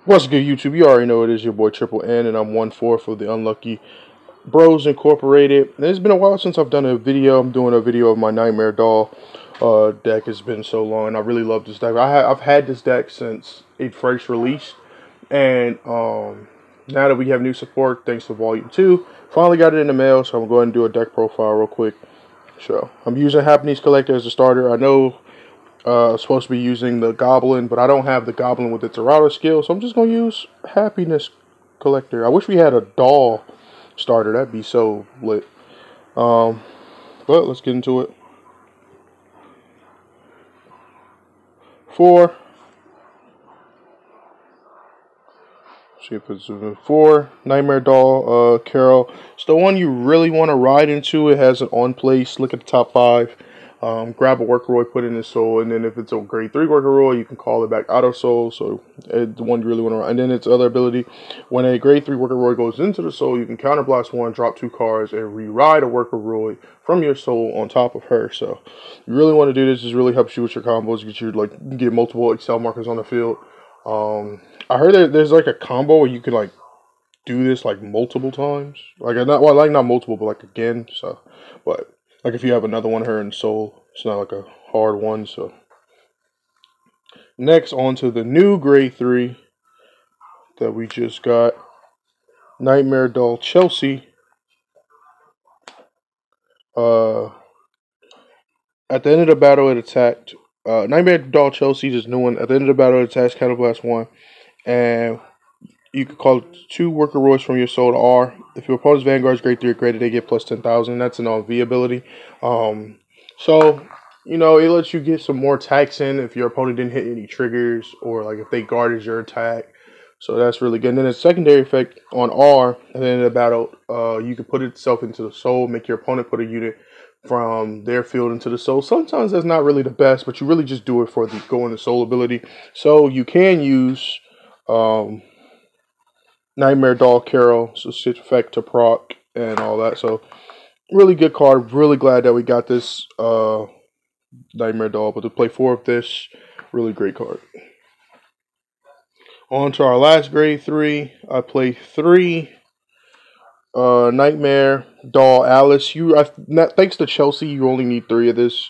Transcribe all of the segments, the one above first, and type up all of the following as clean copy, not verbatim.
What's good, YouTube? You already know it is your boy TripleN, and I'm 1/4 of the Unlucky Bros Incorporated. And it's been a while since I've done a video. I'm doing a video of my Nightmare Doll deck. It's been so long, and I really love this deck. I've had this deck since it first released, and now that we have new support, thanks to Vol.2, finally got it in the mail, so I'm going to do a deck profile real quick. So, I'm using Happiness Collector as a starter. I know supposed to be using the Goblin, but I don't have the Goblin with its errata skill, so I'm just going to use Happiness Collector. I wish we had a doll starter. That'd be so lit. But let's get into it. 4. See if it's 4. Nightmare Doll, Carol. It's the one you really want to ride into. It has an on place. Look at the top 5. Grab a Workroy, put in his soul, and then if it's a grade 3 Workroy, you can call it back out of soul. So it's the one you really want to ride. And then its other ability, when a grade 3 Workroy goes into the soul, you can counterblast 1, drop 2 cards, and re-ride a Workroy from your soul on top of her. So you really want to do this. This really helps you with your combos. Get multiple Excel markers on the field. I heard that there's like a combo where you can like do this like multiple times. Like not multiple, but like again. So, but like if you have another one of her in soul, it's not like a hard one. So next, on to the new grade 3 that we just got, Nightmare Doll Chelsea. At the end of the battle, it attacked. Nightmare Doll Chelsea, this new one. At the end of the battle, it attacks Counterblast 1, and you can call 2 Workroys from your soul to R. If your opponent's Vanguard's grade 3 or greater, they get plus 10,000. That's an all-V ability. So, you know, it lets you get some more attacks in if your opponent didn't hit any triggers, or like if they guarded your attack. So that's really good. And then the secondary effect on R, at the end of the battle, you can put itself into the soul, make your opponent put a unit from their field into the soul. Sometimes that's not really the best, but you really just do it for the go in the soul ability. So you can use Nightmare Doll Carol, so switch effect to proc and all that. So really good card. Really glad that we got this Nightmare Doll. But to play 4 of this, really great card. On to our last grade 3. I play 3 Nightmare Doll Alice. Thanks to Chelsea, you only need 3 of this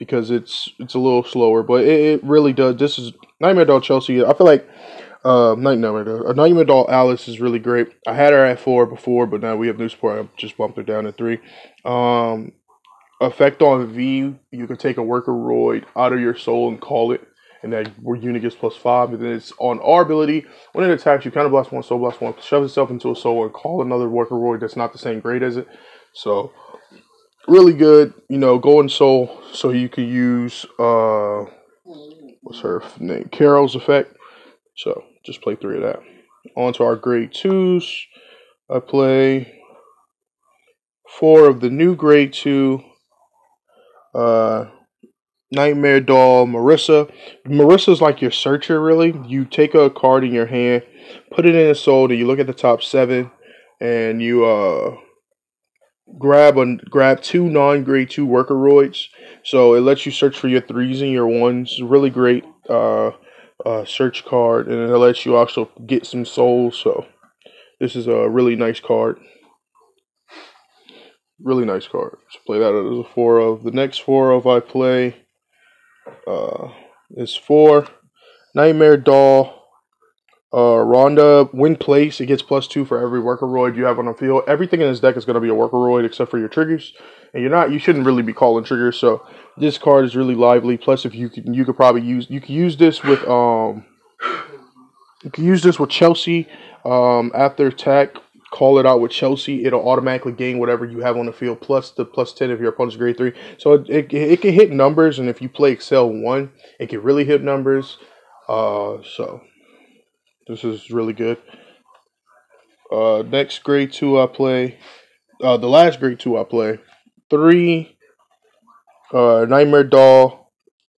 because it's a little slower, but it really does. This is Nightmare Doll Chelsea. I feel like Nightmare Doll Alice is really great. I had her at 4 before, but now we have new support. I just bumped her down to 3. Effect on V, you can take a Workroid out of your soul and call it, and that unit gets plus 5. And then it's on our ability, when it attacks you, counterblast 1, soul blast 1, shove itself into a soul and call another Workroid that's not the same grade as it. So really good, you know, go in soul, so you can use what's her name? Carol's effect. So just play 3 of that. On to our grade 2s. I play 4 of the new grade 2 Nightmare Doll Marissa. Marissa's like your searcher, really. You take a card in your hand, put it in a soul, then you look at the top 7, and you grab 2 non-grade 2 Workroids. So it lets you search for your 3s and your 1s. Really great search card, and it lets you also get some souls. So this is a really nice card. Really nice card. So play that as a 4 of. The next 4 of I play is 4 Nightmare Doll Rhonda. Win place, it gets plus 2 for every Workroid you have on the field. Everything in this deck is going to be a Workroid except for your triggers, and you shouldn't really be calling triggers. So this card is really lively. Plus, if you could use this with Chelsea after attack. Call it out with Chelsea. It'll automatically gain whatever you have on the field, plus the plus 10 if your opponent's grade 3. So it can hit numbers, and if you play Excel 1, it can really hit numbers. So this is really good. Next grade 2 I play, the last grade 2 I play, 3 Nightmare Doll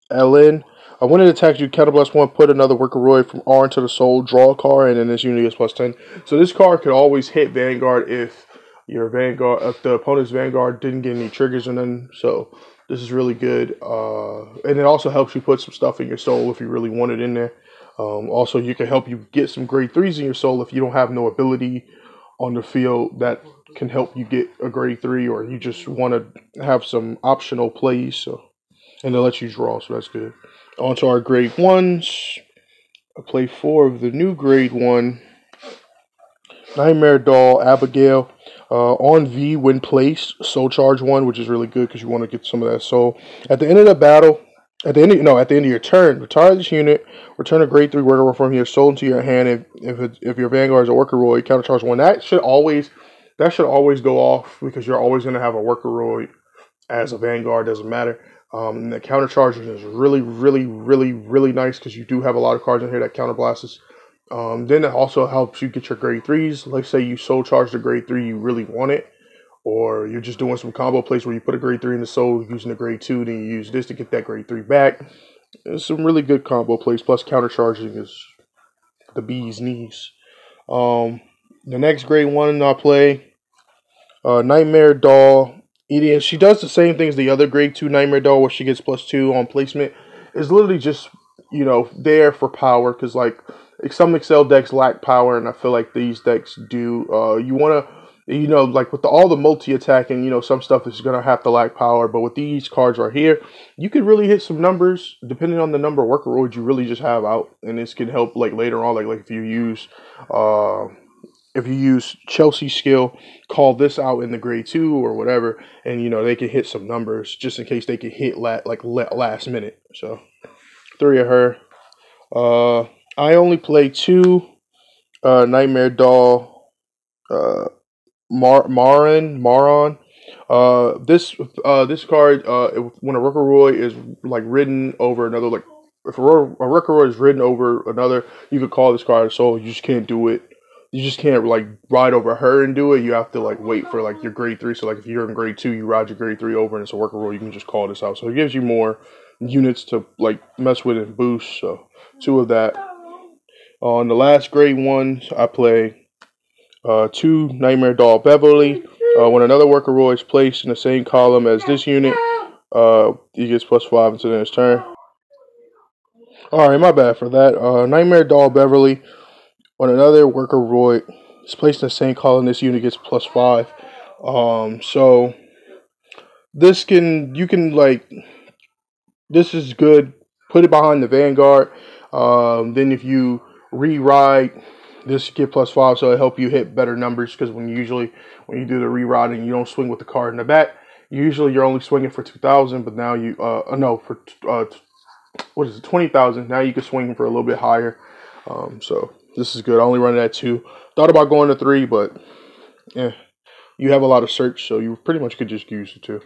Ellen. When it attacks you, counterblast 1, put another Workroid from R into the soul, draw a card, and then this unit gets plus 10. So this card could always hit Vanguard if the opponent's Vanguard didn't get any triggers or nothing. So this is really good. And it also helps you put some stuff in your soul if you really want it in there. Also, you can help you get some grade 3s in your soul if you don't have no ability on the field that can help you get a grade 3, or you just want to have some optional plays. So, and they'll let you draw, so that's good. On to our grade 1s. I play 4 of the new grade 1. Nightmare Doll, Abigail. On V, when placed, soul charge 1, which is really good because you want to get some of that soul. At the end of the battle, at the end of your turn, retire this unit, return a grade 3 worker from your soul into your hand. If your Vanguard is a worker countercharge 1. That should always go off because you're always going to have a worker as a Vanguard, doesn't matter. And the countercharging is really nice because you do have a lot of cards in here that counterblast. Then it also helps you get your grade 3s. Let's say you soul charge the grade 3, you really want it, or you're just doing some combo plays where you put a grade 3 in the soul using a grade 2, then you use this to get that grade 3 back. There's some really good combo plays, plus countercharging is the bee's knees. The next grade 1 I play, Nightmare Doll. She does the same thing as the other grade 2 Nightmare Doll, where she gets +2 on placement. It's literally just, there for power, because like some Excel decks lack power, and I feel like these decks do. You want to, like with all the multi-attacking, some stuff is going to have to lack power, but with these cards right here, you could really hit some numbers, depending on the number of worker you really just have out, and this can help like later on, like if you use Chelsea's skill, call this out in the grade 2 or whatever, and they can hit some numbers just in case they can hit last minute. So 3 of her. I only play 2 Nightmare Doll Maron. This card, when a Rookoroid is like ridden over another, like if a Rookoroid is ridden over another, you could call this card. So you just can't do it. You just can't like ride over her and do it. You have to like wait for like your grade 3. So like if you're in grade 2, you ride your grade 3 over and it's a Rookoroid, you can just call this out. So it gives you more units to like mess with and boost. So 2 of that. On the last grade 1, I play 2 Nightmare Doll Beverly. When another Workeroid is placed in the same column as this unit, he gets +5 until the next turn. Alright, my bad for that. Nightmare Doll Beverly. When another Workeroid is placed in the same column, this unit gets +5. So this this is good. Put it behind the Vanguard. Then if you re-ride, this you get +5, so it'll help you hit better numbers, because when you do the re-riding, you don't swing with the card in the back. Usually you're only swinging for 2,000, but now you what is it, 20,000. Now you can swing for a little bit higher. So this is good. I only run it at 2. Thought about going to 3, but yeah, you have a lot of search, so you pretty much could just use it 2.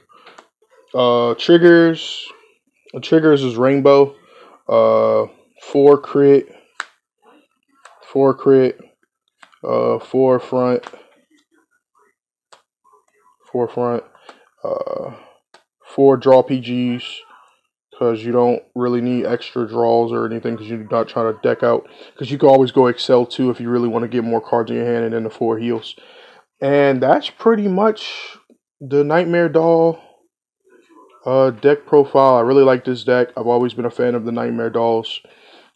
Triggers. Triggers is Rainbow. 4 crit. 4 crit. 4 front. 4 front. 4 draw PGs, because you don't really need extra draws or anything, because you're not trying to deck out. Because you can always go Excel 2 if you really want to get more cards in your hand, and then the 4 heals. And that's pretty much the Nightmare Doll deck profile. I really like this deck. I've always been a fan of the Nightmare Dolls.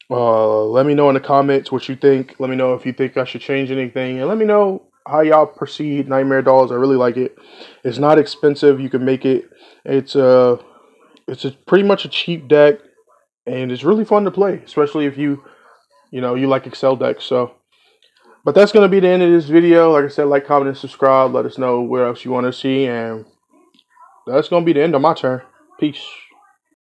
Let me know in the comments what you think. Let me know if you think I should change anything, and let me know how y'all perceive Nightmare Dolls. I really like it. It's not expensive. You can make it. It's pretty much a cheap deck, and it's really fun to play, especially if you like Excel decks. So, but that's gonna be the end of this video. Like I said, like, comment, and subscribe. Let us know where else you want to see, and that's gonna be the end of my turn. Peace.